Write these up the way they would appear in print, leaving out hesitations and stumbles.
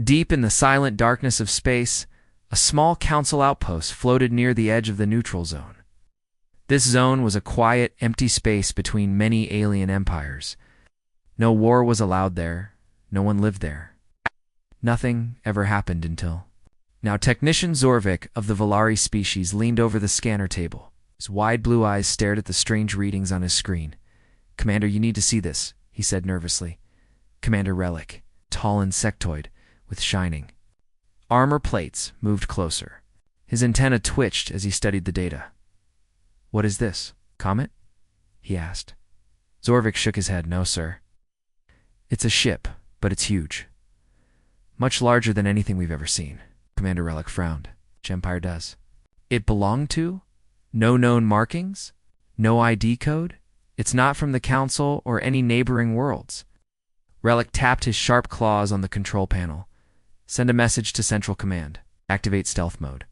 Deep in the silent darkness of space, a small council outpost floated near the edge of the neutral zone. This zone was a quiet, empty space between many alien empires. No war was allowed there. No one lived there. Nothing ever happened until... Now Technician Zorvik of the Volari species leaned over the scanner table. His wide blue eyes stared at the strange readings on his screen. "Commander, you need to see this," he said nervously. Commander Relic, tall insectoid, with shining armor plates, moved closer. His antenna twitched as he studied the data. "What is this? Comet?" he asked. Zorvik shook his head. "No, sir. It's a ship, but it's huge. Much larger than anything we've ever seen." Commander Relic frowned. "Which empire does it belong to? No known markings? No ID code? It's not from the Council or any neighboring worlds." Relic tapped his sharp claws on the control panel. "Send a message to Central Command. Activate stealth mode."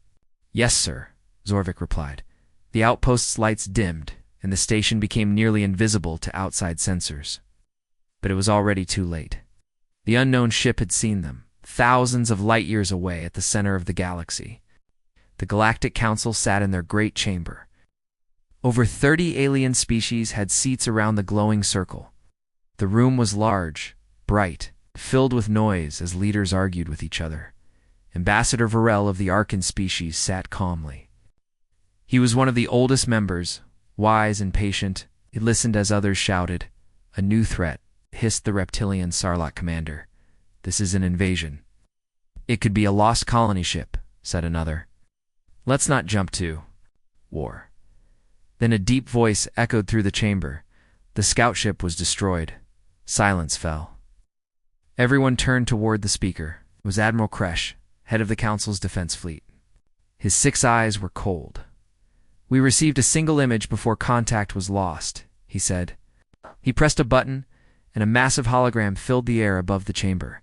"Yes, sir," Zorvik replied. The outpost's lights dimmed, and the station became nearly invisible to outside sensors. But it was already too late. The unknown ship had seen them, thousands of light years away at the center of the galaxy. The Galactic Council sat in their great chamber. Over 30 alien species had seats around the glowing circle. The room was large, bright, filled with noise as leaders argued with each other. Ambassador Varel of the Arkan species sat calmly. He was one of the oldest members, wise and patient. He listened as others shouted. "A new threat," hissed the reptilian Sarlacc commander. "This is an invasion." "It could be a lost colony ship," said another. "Let's not jump to war." Then a deep voice echoed through the chamber. The scout ship was destroyed. Silence fell. Everyone turned toward the speaker. It was Admiral Kresh, head of the Council's defense fleet. His 6 eyes were cold. "We received a single image before contact was lost," he said. He pressed a button, and a massive hologram filled the air above the chamber.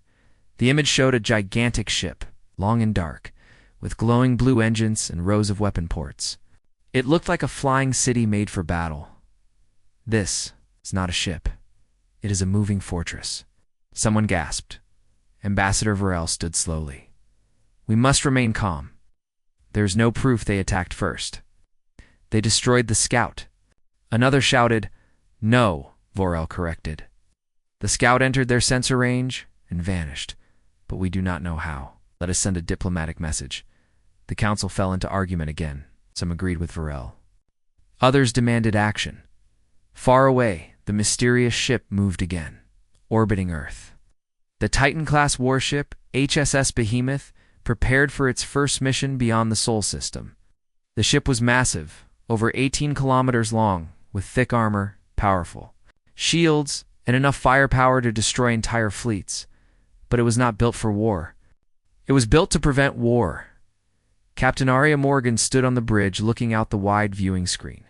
The image showed a gigantic ship, long and dark, with glowing blue engines and rows of weapon ports. It looked like a flying city made for battle. "This is not a ship. It is a moving fortress." Someone gasped. Ambassador Varel stood slowly. "We must remain calm. There's no proof they attacked first. They destroyed the scout." Another shouted. "No," Varel corrected. "The scout entered their sensor range and vanished, but we do not know how. Let us send a diplomatic message." The council fell into argument again. Some agreed with Varel. Others demanded action. Far away, the mysterious ship moved again, orbiting Earth. The Titan-class warship, HSS Behemoth, prepared for its first mission beyond the Sol system. The ship was massive, over 18 kilometers long, with thick armor, powerful shields, and enough firepower to destroy entire fleets. But it was not built for war. It was built to prevent war. Captain Arya Morgan stood on the bridge looking out the wide viewing screen.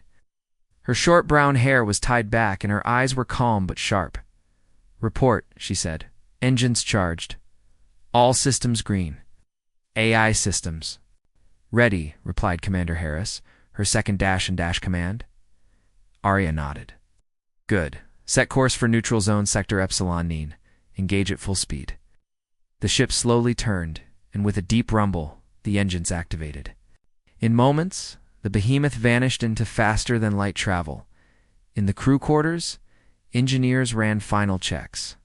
Her short brown hair was tied back and her eyes were calm but sharp. "Report," she said. "Engines charged. All systems green. AI systems." "Ready," replied Commander Harris, her second dash and dash command. Arya nodded. "Good. Set course for neutral zone sector Epsilon Nine. Engage at full speed." The ship slowly turned, and with a deep rumble, the engines activated. In moments, the behemoth vanished into faster-than-light travel. In the crew quarters, engineers ran final checks.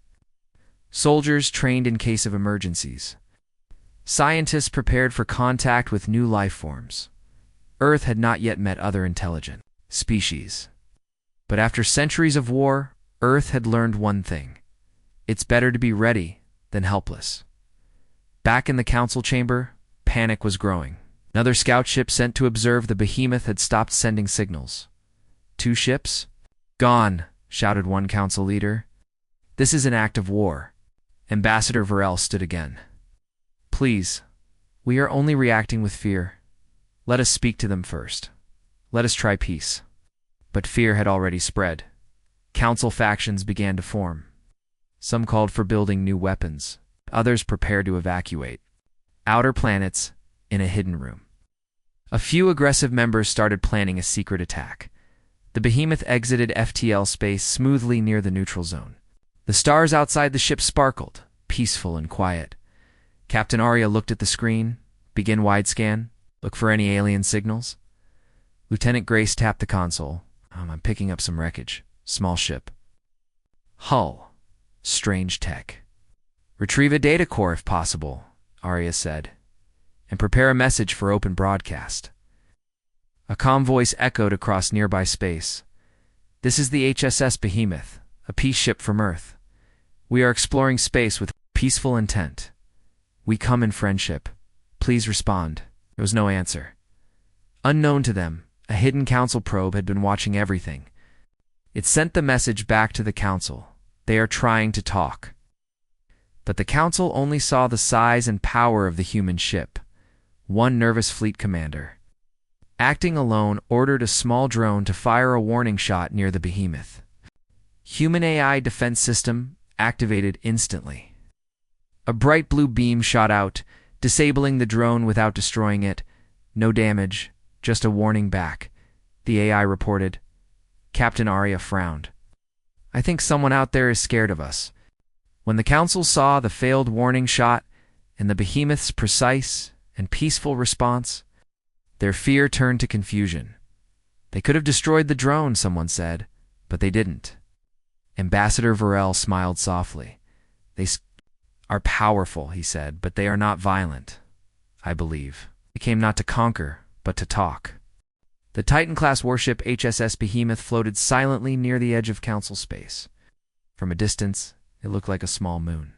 Soldiers trained in case of emergencies. Scientists prepared for contact with new life forms. Earth had not yet met other intelligent species. But after centuries of war, Earth had learned one thing. It's better to be ready than helpless. Back in the council chamber, panic was growing. Another scout ship sent to observe the behemoth had stopped sending signals. 2 ships? "Gone," shouted one council leader. "This is an act of war." Ambassador Varel stood again. "Please, we are only reacting with fear. Let us speak to them first. Let us try peace." But fear had already spread. Council factions began to form. Some called for building new weapons. Others prepared to evacuate. Outer planets in a hidden room. A few aggressive members started planning a secret attack. The behemoth exited FTL space smoothly near the neutral zone. The stars outside the ship sparkled, peaceful and quiet. Captain Arya looked at the screen. Begin wide scan. Look for any alien signals. Lieutenant Grace tapped the console. I'm picking up some wreckage. Small ship. Hull. Strange tech. Retrieve a data core if possible, Arya said, and prepare a message for open broadcast. A calm voice echoed across nearby space. This is the HSS Behemoth, a peace ship from Earth. We are exploring space with peaceful intent. We come in friendship. Please respond. There was no answer. Unknown to them, a hidden council probe had been watching everything. It sent the message back to the council. They are trying to talk. But the council only saw the size and power of the human ship. One nervous fleet commander, acting alone, ordered a small drone to fire a warning shot near the behemoth. Human AI defense system activated instantly. A bright blue beam shot out, disabling the drone without destroying it. No damage, just a warning back, the AI reported. Captain Arya frowned. I think someone out there is scared of us. When the council saw the failed warning shot and the behemoth's precise and peaceful response, their fear turned to confusion. They could have destroyed the drone, someone said, but they didn't. Ambassador Varel smiled softly. They are powerful, he said, but they are not violent, I believe. They came not to conquer, but to talk. The Titan-class warship HSS Behemoth floated silently near the edge of council space. From a distance, it looked like a small moon.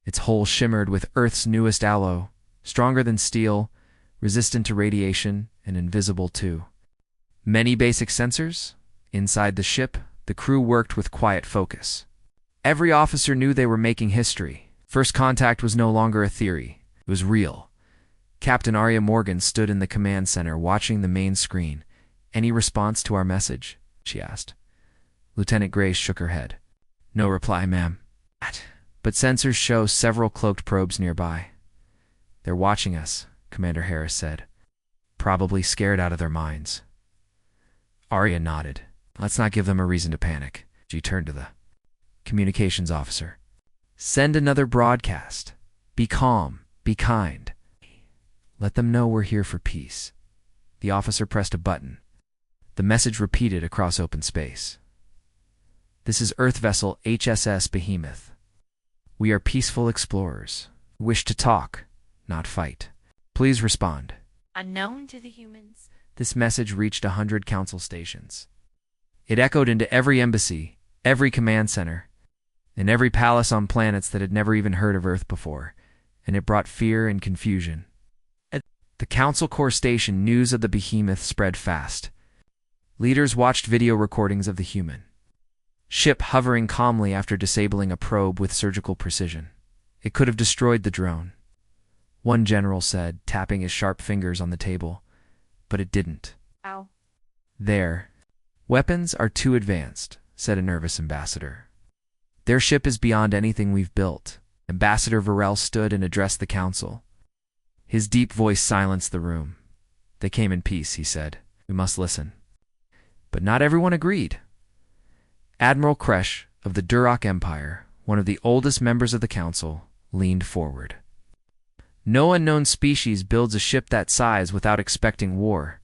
Its hull shimmered with Earth's newest alloy, stronger than steel, resistant to radiation, and invisible too. Many basic sensors. Inside the ship, the crew worked with quiet focus. Every officer knew they were making history. First contact was no longer a theory. It was real. Captain Arya Morgan stood in the command center watching the main screen. Any response to our message? She asked. Lieutenant Grace shook her head. No reply, ma'am. But sensors show several cloaked probes nearby. They're watching us, Commander Harris said. Probably scared out of their minds. Arya nodded. Let's not give them a reason to panic. She turned to the communications officer. Send another broadcast. Be calm. Be kind. Let them know we're here for peace. The officer pressed a button. The message repeated across open space. This is Earth vessel HSS Behemoth. We are peaceful explorers. We wish to talk, not fight. Please respond. Unknown to the humans. This message reached 100 council stations. It echoed into every embassy, every command center, and every palace on planets that had never even heard of Earth before, and it brought fear and confusion. At the council core station, news of the behemoth spread fast. Leaders watched video recordings of the human ship hovering calmly after disabling a probe with surgical precision. It could have destroyed the drone, one general said, tapping his sharp fingers on the table. But it didn't. Ow. Their weapons are too advanced, said a nervous ambassador. Their ship is beyond anything we've built. Ambassador Varel stood and addressed the council. His deep voice silenced the room. They came in peace, he said. We must listen. But not everyone agreed. Admiral Kresh of the Duroc Empire, one of the oldest members of the council, leaned forward. No unknown species builds a ship that size without expecting war.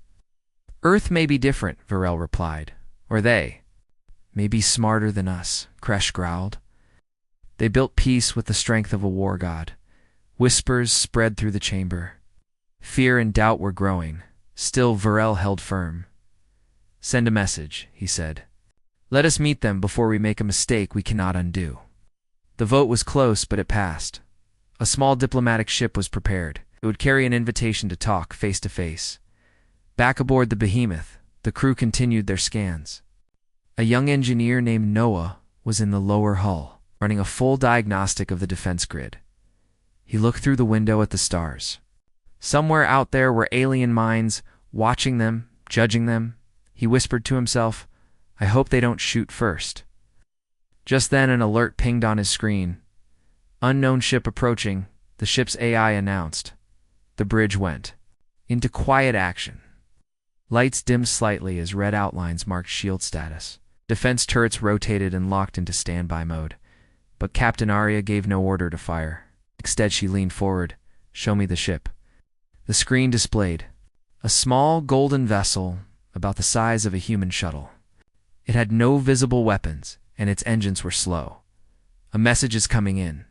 Earth may be different, Varel replied. Or they may be smarter than us, Kresh growled. They built peace with the strength of a war god. Whispers spread through the chamber. Fear and doubt were growing. Still, Varel held firm. Send a message, he said. Let us meet them before we make a mistake we cannot undo. The vote was close, but it passed. A small diplomatic ship was prepared. It would carry an invitation to talk face to face. Back aboard the behemoth, the crew continued their scans. A young engineer named Noah was in the lower hull, running a full diagnostic of the defense grid. He looked through the window at the stars. Somewhere out there were alien minds, watching them, judging them. He whispered to himself, I hope they don't shoot first. Just then an alert pinged on his screen. Unknown ship approaching, the ship's AI announced. The bridge went into quiet action. Lights dimmed slightly as red outlines marked shield status. Defense turrets rotated and locked into standby mode. But Captain Arya gave no order to fire. Instead, she leaned forward. "Show me the ship." The screen displayed a small golden vessel about the size of a human shuttle. It had no visible weapons, and its engines were slow. "A message is coming in,"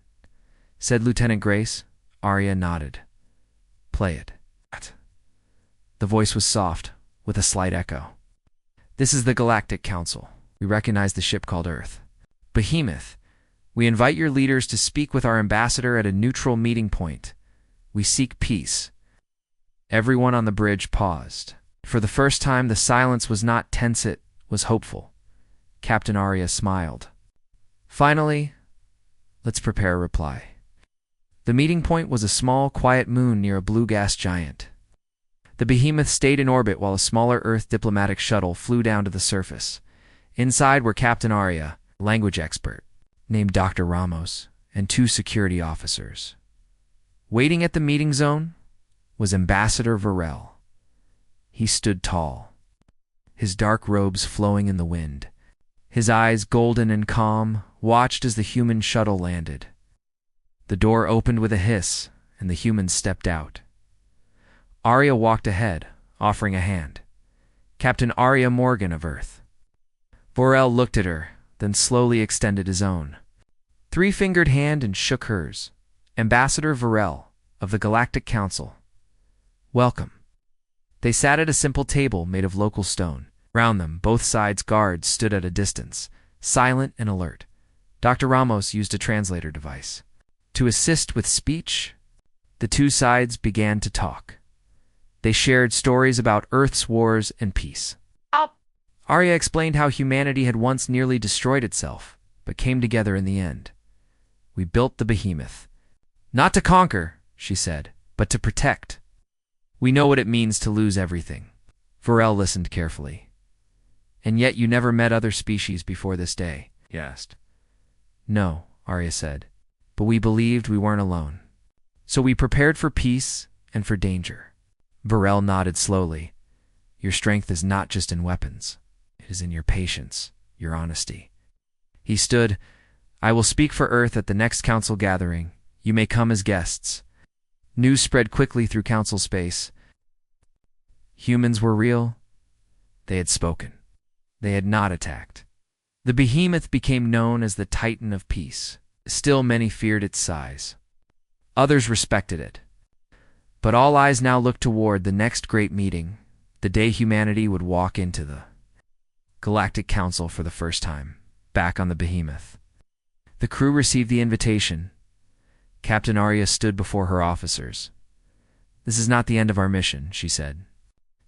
said Lieutenant Grace. Arya nodded. "Play it." The voice was soft, with a slight echo. "This is the Galactic Council. We recognize the ship called Earth. Behemoth, we invite your leaders to speak with our ambassador at a neutral meeting point. We seek peace." Everyone on the bridge paused. For the first time, the silence was not tense, it was hopeful. Captain Arya smiled. "Finally, let's prepare a reply." The meeting point was a small, quiet moon near a blue gas giant. The Behemoth stayed in orbit while a smaller Earth diplomatic shuttle flew down to the surface. Inside were Captain Arya, language expert, named Dr. Ramos, and 2 security officers. Waiting at the meeting zone was Ambassador Varel. He stood tall, his dark robes flowing in the wind. His eyes, golden and calm, watched as the human shuttle landed. The door opened with a hiss, and the humans stepped out. Arya walked ahead, offering a hand. "Captain Arya Morgan of Earth." Varel looked at her, then slowly extended his own. 3-fingered hand and shook hers. "Ambassador Varel, of the Galactic Council. Welcome." They sat at a simple table made of local stone. Round them, both sides' guards stood at a distance, silent and alert. Dr. Ramos used a translator device. To assist with speech, the 2 sides began to talk. They shared stories about Earth's wars and peace. Arya explained how humanity had once nearly destroyed itself, but came together in the end. "We built the Behemoth. Not to conquer," she said, "but to protect. We know what it means to lose everything." Varel listened carefully. "And yet you never met other species before this day?" he asked. "No," Arya said, "but we believed we weren't alone. So we prepared for peace and for danger." Varel nodded slowly. "Your strength is not just in weapons. It is in your patience, your honesty." He stood. "I will speak for Earth at the next council gathering. You may come as guests." News spread quickly through council space. Humans were real. They had spoken. They had not attacked. The Behemoth became known as the Titan of Peace. Still, many feared its size. Others respected it. But all eyes now looked toward the next great meeting, the day humanity would walk into the Galactic Council for the first time, back on the Behemoth. The crew received the invitation. Captain Arya stood before her officers. "This is not the end of our mission," she said.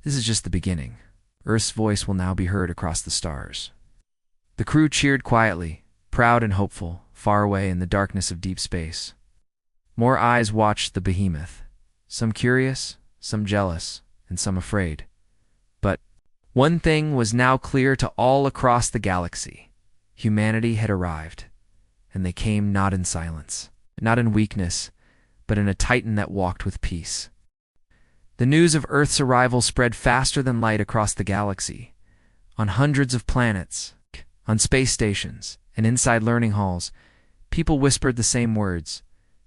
"This is just the beginning. Earth's voice will now be heard across the stars." The crew cheered quietly, proud and hopeful, far away in the darkness of deep space. More eyes watched the Behemoth. Some curious, some jealous, and some afraid. But one thing was now clear to all across the galaxy. Humanity had arrived, and they came not in silence, not in weakness, but in a Titan that walked with peace. The news of Earth's arrival spread faster than light across the galaxy. On hundreds of planets, on space stations, and inside learning halls, people whispered the same words: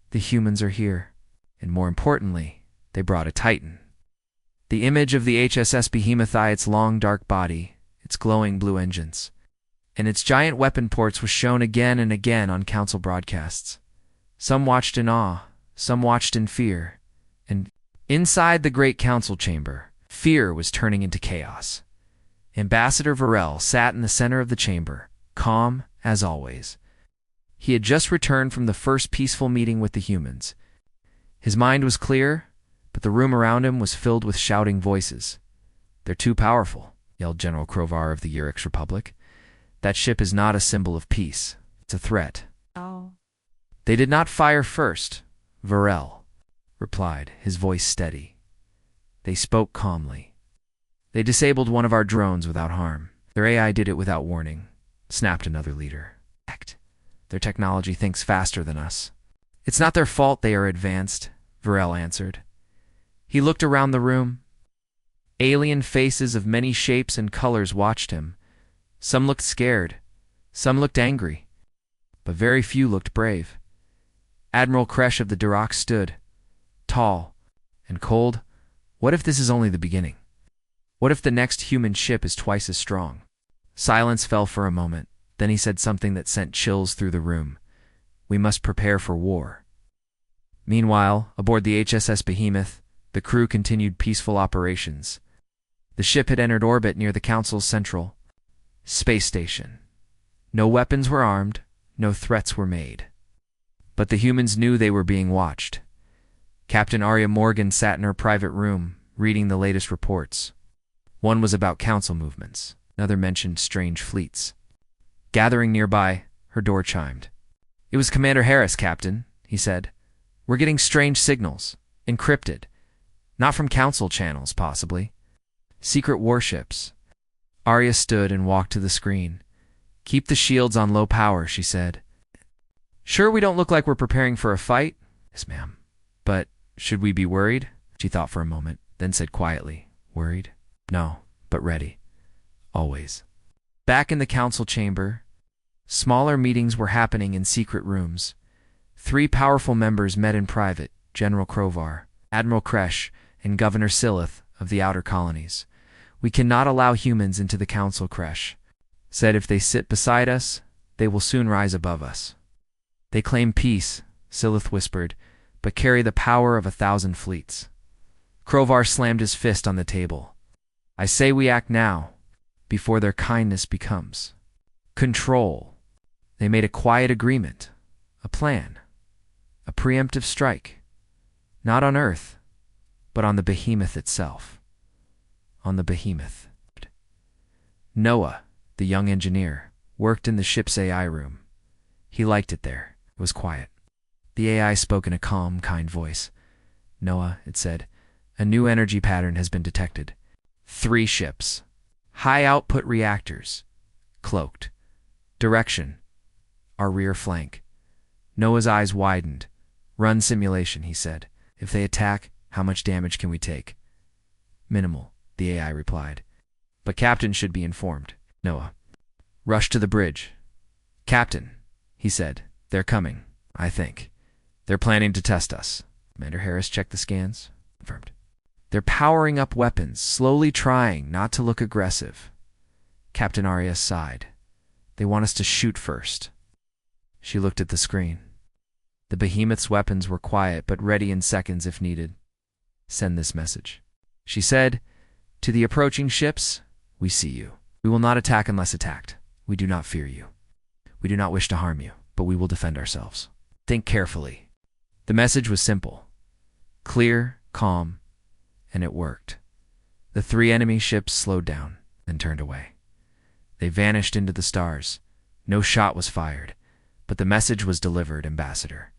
"The humans are here." And more importantly, they brought a Titan. The image of the HSS Behemoth, its long dark body, its glowing blue engines, and its giant weapon ports was shown again and again on council broadcasts. Some watched in awe, some watched in fear, and inside the great council chamber, fear was turning into chaos. Ambassador Varel sat in the center of the chamber, calm as always. He had just returned from the first peaceful meeting with the humans. His mind was clear, but the room around him was filled with shouting voices. "They're too powerful," yelled General Krovar of the Urix Republic. "That ship is not a symbol of peace. It's a threat." Oh. "They did not fire first," Varel replied, his voice steady. "They spoke calmly. They disabled one of our drones without harm. Their AI did it without warning," snapped another leader. "Their technology thinks faster than us." "It's not their fault they are advanced," Varel answered. He looked around the room. Alien faces of many shapes and colors watched him. Some looked scared, some looked angry, but very few looked brave. Admiral Kresh of the Duroc stood, tall and cold. What if this is only the beginning? What if the next human ship is twice as strong? Silence fell for a moment. Then he said something that sent chills through the room. We must prepare for war. Meanwhile, aboard the HSS Behemoth, the crew continued peaceful operations. The ship had entered orbit near the Council's central space station. No weapons were armed, no threats were made. But the humans knew they were being watched. Captain Arya Morgan sat in her private room, reading the latest reports. One was about Council movements. Another mentioned strange fleets. Gathering nearby, her door chimed. "It was Commander Harris, Captain," he said. "We're getting strange signals, encrypted. Not from Council channels, possibly. Secret warships." Arya stood and walked to the screen. "Keep the shields on low power," she said. "Sure we don't look like we're preparing for a fight?" "Yes, ma'am. But should we be worried?" She thought for a moment, then said quietly, "Worried? No, but ready. Always." Back in the Council chamber, smaller meetings were happening in secret rooms. 3 powerful members met in private: General Krovar, Admiral Kresh, and Governor Silith of the Outer Colonies. "We cannot allow humans into the Council," Kresh said. "If they sit beside us, they will soon rise above us." "They claim peace," Silith whispered, "but carry the power of 1,000 fleets." Krovar slammed his fist on the table. "I say we act now, before their kindness becomes control." They made a quiet agreement, a plan, a preemptive strike. Not on Earth, but on the Behemoth itself. On the Behemoth. Noah, the young engineer, worked in the ship's AI room. He liked it there. It was quiet. The AI spoke in a calm, kind voice. "Noah," it said, "a new energy pattern has been detected. 3 ships. High-output reactors. Cloaked. Direction: our rear flank." Noah's eyes widened. "Run simulation," he said. "If they attack, how much damage can we take?" "Minimal," the AI replied. "But Captain should be informed." Noah rushed to the bridge. "Captain," he said, "they're coming, I think. They're planning to test us." Commander Harris checked the scans. Confirmed. "They're powering up weapons, slowly trying not to look aggressive." Captain Arya sighed. "They want us to shoot first." She looked at the screen. The Behemoth's weapons were quiet but ready in seconds if needed. "Send this message," she said. "To the approaching ships, we see you. We will not attack unless attacked. We do not fear you. We do not wish to harm you, but we will defend ourselves. Think carefully." The message was simple, clear, calm, and it worked. The 3 enemy ships slowed down and turned away. They vanished into the stars. No shot was fired, but the message was delivered, Ambassador.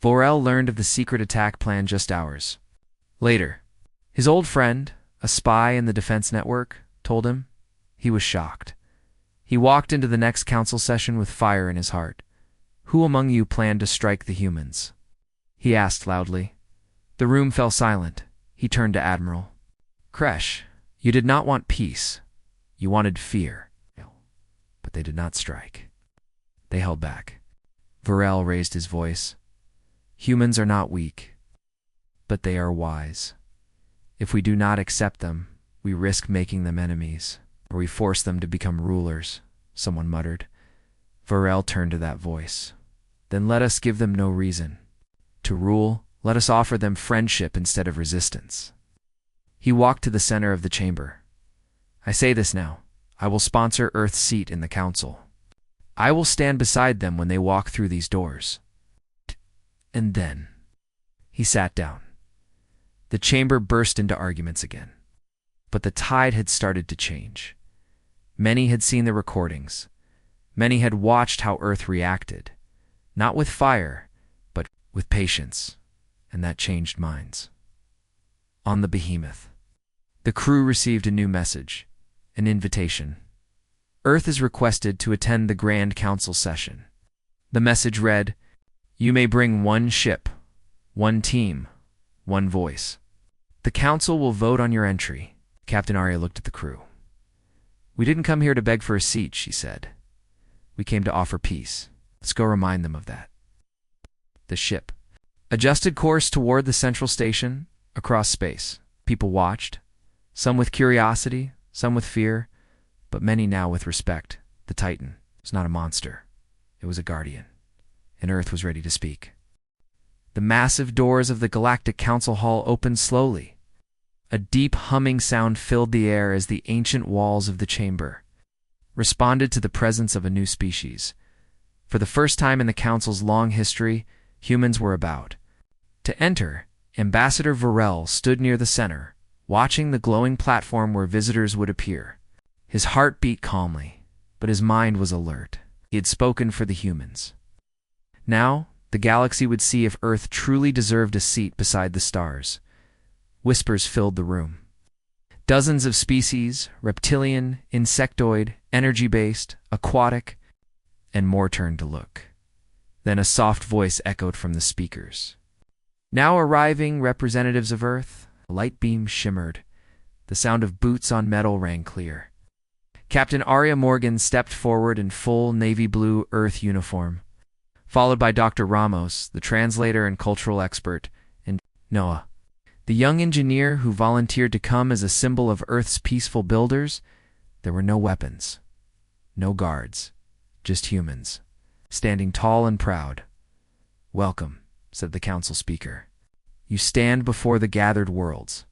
Vorel learned of the secret attack plan just hours later. His old friend, a spy in the defense network, told him. He was shocked. He walked into the next council session with fire in his heart. "Who among you planned to strike the humans?" he asked loudly. The room fell silent. He turned to Admiral Kresh. "You did not want peace. You wanted fear." But they did not strike. They held back. Vorel raised his voice. "Humans are not weak, but they are wise. If we do not accept them, we risk making them enemies, or we force them to become rulers," someone muttered. Vorel turned to that voice. "Then let us give them no reason to rule. Let us offer them friendship instead of resistance." He walked to the center of the chamber. "I say this now. I will sponsor Earth's seat in the council. I will stand beside them when they walk through these doors." And then he sat down. The chamber burst into arguments again. But the tide had started to change. Many had seen the recordings. Many had watched how Earth reacted, not with fire, but with patience, and that changed minds. On the Behemoth, the crew received a new message, an invitation. Earth is requested to attend the Grand Council session. The message read, "You may bring 1 ship, 1 team, 1 voice. The council will vote on your entry." Captain Arya looked at the crew. "We didn't come here to beg for a seat," she said. "We came to offer peace. Let's go remind them of that." The ship adjusted course toward the central station across space. People watched, some with curiosity, some with fear, but many now with respect. The Titan was not a monster. It was a guardian, and Earth was ready to speak. The massive doors of the Galactic Council Hall opened slowly. A deep humming sound filled the air as the ancient walls of the chamber responded to the presence of a new species. For the first time in the Council's long history, humans were about to enter. Ambassador Varel stood near the center, watching the glowing platform where visitors would appear. His heart beat calmly, but his mind was alert. He had spoken for the humans. Now, the galaxy would see if Earth truly deserved a seat beside the stars. Whispers filled the room. Dozens of species, reptilian, insectoid, energy-based, aquatic, and more turned to look. Then a soft voice echoed from the speakers. Now arriving representatives of Earth, a light beam shimmered. The sound of boots on metal rang clear. Captain Arya Morgan stepped forward in full navy blue Earth uniform, followed by Dr. Ramos, the translator and cultural expert, and Noah, the young engineer who volunteered to come as a symbol of Earth's peaceful builders. There were no weapons, no guards, just humans, standing tall and proud. "Welcome," said the council speaker. "You stand before the gathered worlds.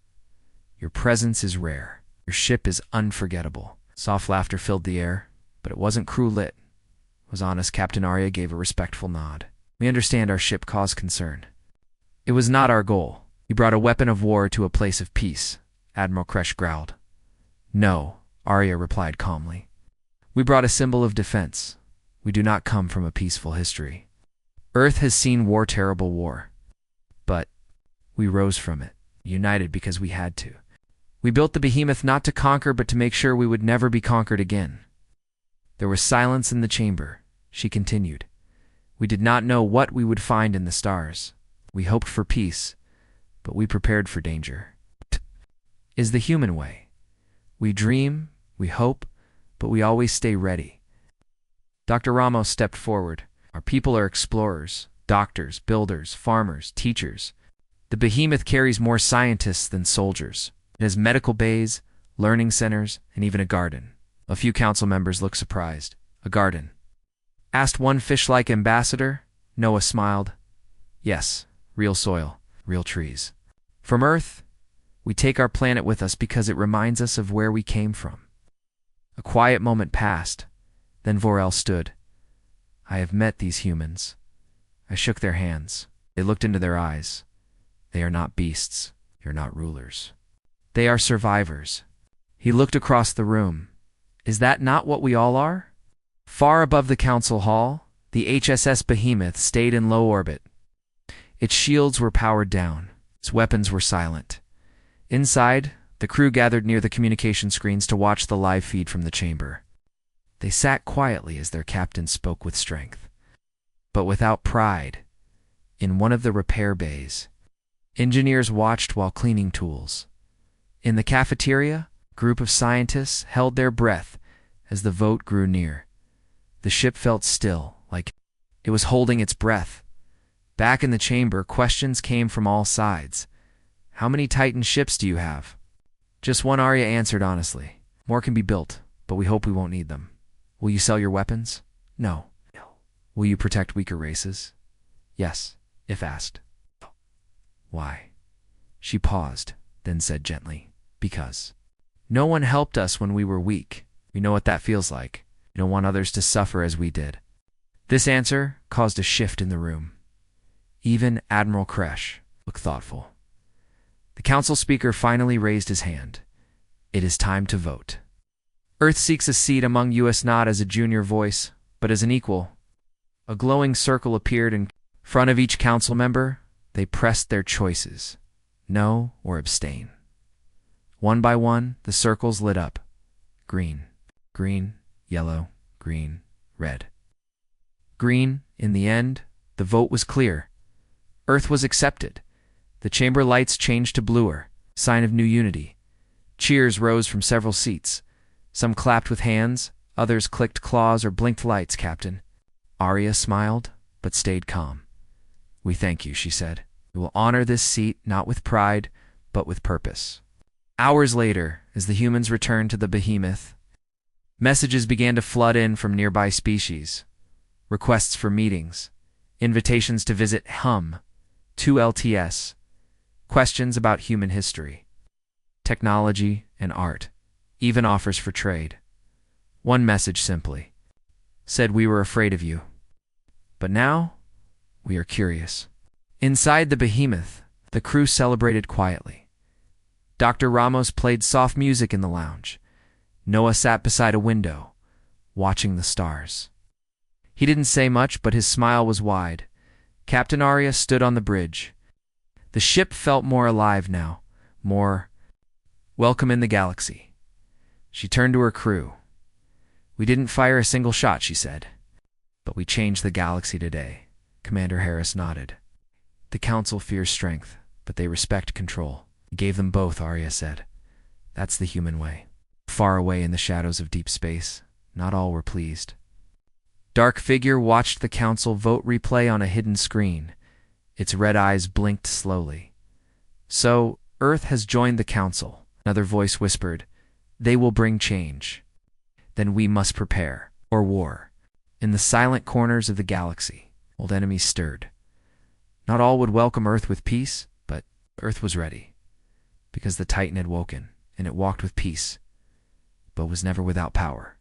Your presence is rare. Your ship is unforgettable." Soft laughter filled the air, but it wasn't crew-lit. It was honest. Captain Arya gave a respectful nod. "We understand our ship caused concern. It was not our goal. You brought a weapon of war to a place of peace," Admiral Kresh growled. "No," Arya replied calmly. "We brought a symbol of defense. We do not come from a peaceful history. Earth has seen war, terrible war. But we rose from it, united because we had to. We built the behemoth not to conquer, but to make sure we would never be conquered again." There was silence in the chamber. She continued. "We did not know what we would find in the stars. We hoped for peace, but we prepared for danger. Is the human way. We dream, we hope, but we always stay ready." Dr. Ramos stepped forward. "Our people are explorers, doctors, builders, farmers, teachers. The behemoth carries more scientists than soldiers. It has medical bays, learning centers, and even a garden." A few council members looked surprised. "A garden?" asked one fish-like ambassador. Noah smiled. "Yes, real soil, real trees. From Earth, we take our planet with us because it reminds us of where we came from." A quiet moment passed. Then Vorel stood. "I have met these humans." I shook their hands. They looked into their eyes. "They are not beasts. You're not rulers. They are survivors." He looked across the room. "Is that not what we all are?" Far above the council hall, the HSS Behemoth stayed in low orbit. Its shields were powered down. Its weapons were silent. Inside, the crew gathered near the communication screens to watch the live feed from the chamber. They sat quietly as their captain spoke with strength, but without pride. In one of the repair bays, engineers watched while cleaning tools. In the cafeteria, a group of scientists held their breath as the vote grew near. The ship felt still, like it was holding its breath. Back in the chamber, questions came from all sides. "How many Titan ships do you have?" "Just one," Arya answered honestly. "More can be built, but we hope we won't need them." "Will you sell your weapons?" "No." "Will you protect weaker races?" "Yes, if asked." "Why?" She paused, then said gently, "Because no one helped us when we were weak. We know what that feels like. We don't want others to suffer as we did." This answer caused a shift in the room. Even Admiral Kresh looked thoughtful. The council speaker finally raised his hand. "It is time to vote. Earth seeks a seat among US, not as a junior voice, but as an equal." A glowing circle appeared in front of each council member. They pressed their choices, no or abstain. One by one, the circles lit up. Green, green, yellow, green, red. Green. In the end, the vote was clear. Earth was accepted. The chamber lights changed to bluer, sign of new unity. Cheers rose from several seats. Some clapped with hands, others clicked claws or blinked lights. "Captain." Arya smiled, but stayed calm. "We thank you," she said. "We will honor this seat not with pride, but with purpose." Hours later, as the humans returned to the behemoth, messages began to flood in from nearby species. Requests for meetings, invitations to visit HUM-2LTS, questions about human history, technology, and art, even offers for trade. One message simply said, "We were afraid of you, but now we are curious." Inside the behemoth, the crew celebrated quietly. Dr. Ramos played soft music in the lounge. Noah sat beside a window, watching the stars. He didn't say much, but his smile was wide. Captain Arya stood on the bridge. The ship felt more alive now, more welcome in the galaxy. She turned to her crew. "We didn't fire a single shot," she said. "But we changed the galaxy today." Commander Harris nodded. "The Council fears strength, but they respect control." "We gave them both," Arya said. "That's the human way." Far away in the shadows of deep space, not all were pleased. Dark Figure watched the Council vote replay on a hidden screen. Its red eyes blinked slowly. "So, Earth has joined the Council," another voice whispered. "They will bring change. Then we must prepare, or war." In the silent corners of the galaxy, old enemies stirred. Not all would welcome Earth with peace, but Earth was ready. Because the Titan had woken, and it walked with peace, but was never without power.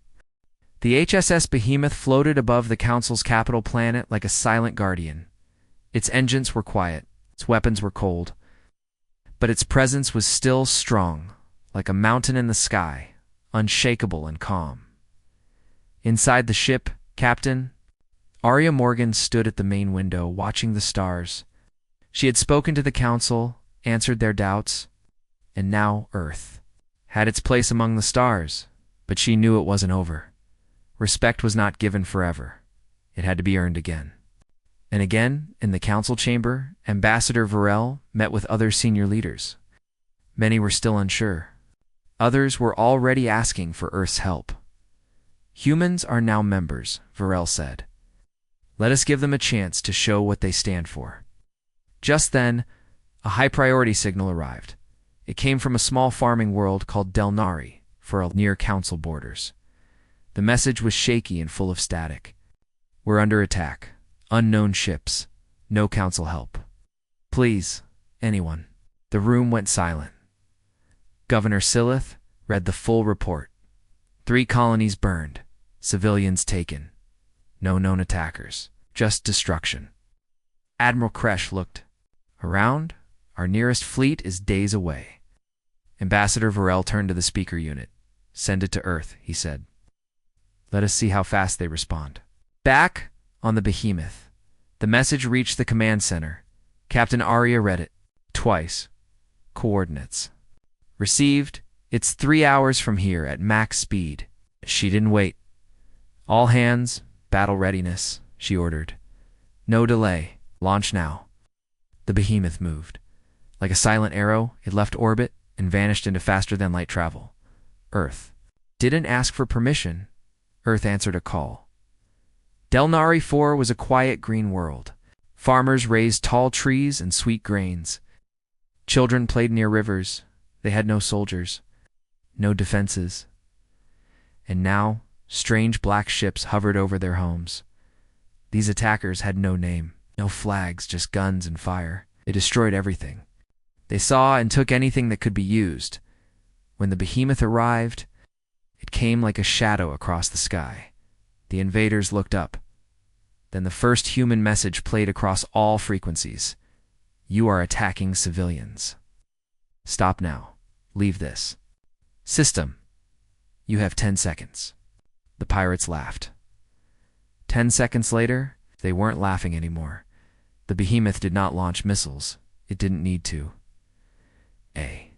The HSS Behemoth floated above the Council's capital planet like a silent guardian. Its engines were quiet, its weapons were cold, but its presence was still strong, like a mountain in the sky, unshakable and calm. Inside the ship, Captain Arya Morgan stood at the main window, watching the stars. She had spoken to the Council, answered their doubts, and now Earth had its place among the stars, but she knew it wasn't over. Respect was not given forever. It had to be earned again. And again, in the Council chamber, Ambassador Varel met with other senior leaders. Many were still unsure. Others were already asking for Earth's help. "Humans are now members," Varel said. "Let us give them a chance to show what they stand for." Just then, a high-priority signal arrived. It came from a small farming world called Delnari, near Council borders. The message was shaky and full of static. "We're under attack. Unknown ships. No Council help. Please, anyone." The room went silent. Governor Silith read the full report. 3 colonies burned. Civilians taken. No known attackers. Just destruction. Admiral Kresh looked around. "Our nearest fleet is days away." Ambassador Varel turned to the speaker unit. "Send it to Earth," he said. "Let us see how fast they respond." Back on the Behemoth, the message reached the command center. Captain Arya read it. Twice. Coordinates. "Received. It's 3 hours from here at max speed." She didn't wait. "All hands, battle readiness," she ordered. "No delay. Launch now." The Behemoth moved. Like a silent arrow, it left orbit and vanished into faster-than-light travel. Earth didn't ask for permission. Earth answered a call. Delnari 4 was a quiet green world. Farmers raised tall trees and sweet grains. Children played near rivers. They had no soldiers, no defenses. And now, strange black ships hovered over their homes. These attackers had no name, no flags, just guns and fire. They destroyed everything. They saw and took anything that could be used. When the Behemoth arrived, it came like a shadow across the sky. The invaders looked up. Then the first human message played across all frequencies. "You are attacking civilians. Stop now. Leave this system. You have 10 seconds. The pirates laughed. 10 seconds later, they weren't laughing anymore. The Behemoth did not launch missiles. It didn't need to. A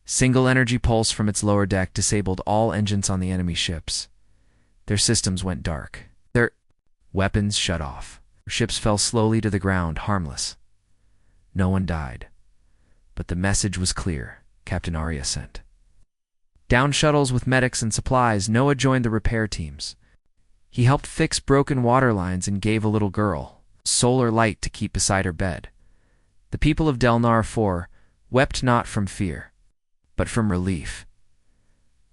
single energy pulse from its lower deck disabled all engines on the enemy ships. Their systems went dark. Their weapons shut off. Ships fell slowly to the ground, harmless. No one died. But the message was clear. Captain Arya sent down shuttles with medics and supplies. Noah joined the repair teams. He helped fix broken water lines and gave a little girl solar light to keep beside her bed. The people of Delnar 4 wept not from fear, but from relief.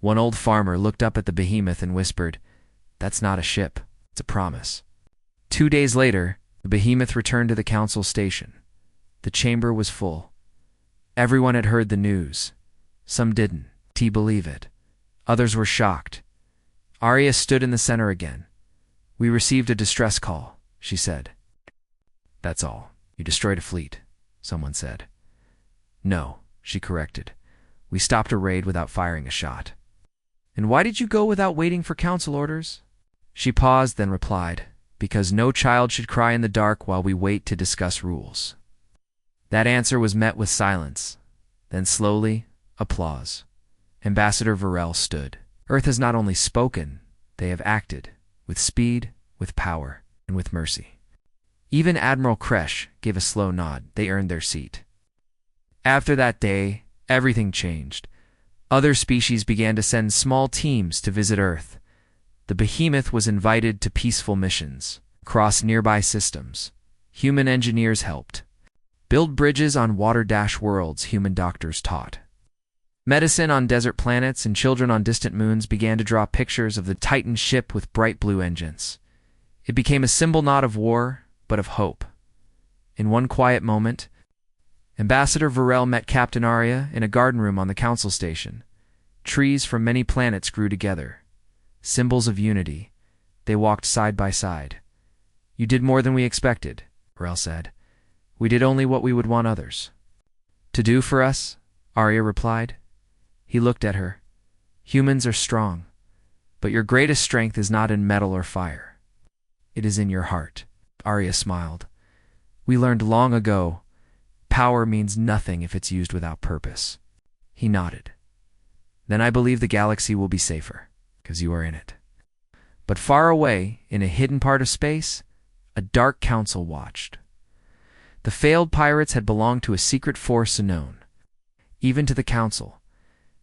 One old farmer looked up at the behemoth and whispered, "That's not a ship, it's a promise." 2 days later, the behemoth returned to the council station. The chamber was full. Everyone had heard the news. Some didn't believe it. Others were shocked. Arya stood in the center again. "We received a distress call," she said. "That's all. You destroyed a fleet," someone said. "No," she corrected. "We stopped a raid without firing a shot." "And why did you go without waiting for council orders?" She paused, then replied, "Because no child should cry in the dark while we wait to discuss rules." That answer was met with silence. Then slowly, applause. Ambassador Varel stood. Earth has not only spoken, they have acted, with speed, with power, and with mercy. Even Admiral Kresh gave a slow nod. They earned their seat. After that day, everything changed. Other species began to send small teams to visit Earth. The behemoth was invited to peaceful missions across nearby systems. Human engineers helped. Build bridges on water-worlds, human doctors taught. Medicine on desert planets and children on distant moons began to draw pictures of the Titan ship with bright blue engines. It became a symbol not of war, but of hope. In one quiet moment, Ambassador Varel met Captain Arya in a garden room on the council station. Trees from many planets grew together. Symbols of unity. They walked side by side. "You did more than we expected," Varel said. "We did only what we would want others to do for us," Arya replied. He looked at her. "Humans are strong, but your greatest strength is not in metal or fire. It is in your heart." Arya smiled. "We learned long ago, power means nothing if it's used without purpose." He nodded. "Then I believe the galaxy will be safer, because you are in it." But far away, in a hidden part of space, a dark council watched. The failed pirates had belonged to a secret force unknown, even to the council.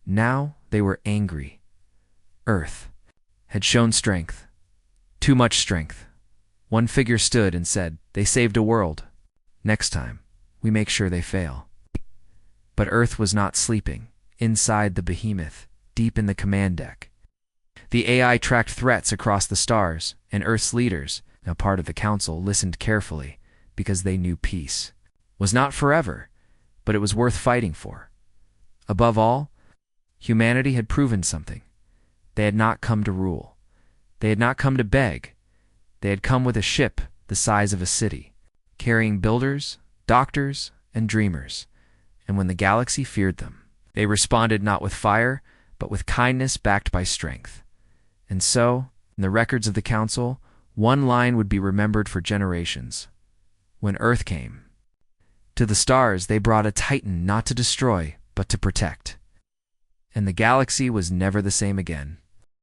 Now they were angry. Earth had shown strength, too much strength. One figure stood and said, "They saved a world. Next time, we make sure they fail." But Earth was not sleeping. Inside the behemoth, deep in the command deck, the AI tracked threats across the stars, and Earth's leaders, now part of the council, listened carefully because they knew peace was not forever, but it was worth fighting for. Above all, humanity had proven something. They had not come to rule. They had not come to beg. They had come with a ship the size of a city, carrying builders, doctors, and dreamers. And when the galaxy feared them, they responded not with fire, but with kindness backed by strength. And so, in the records of the council, one line would be remembered for generations. When Earth came to the stars, they brought a Titan not to destroy, but to protect. And the galaxy was never the same again.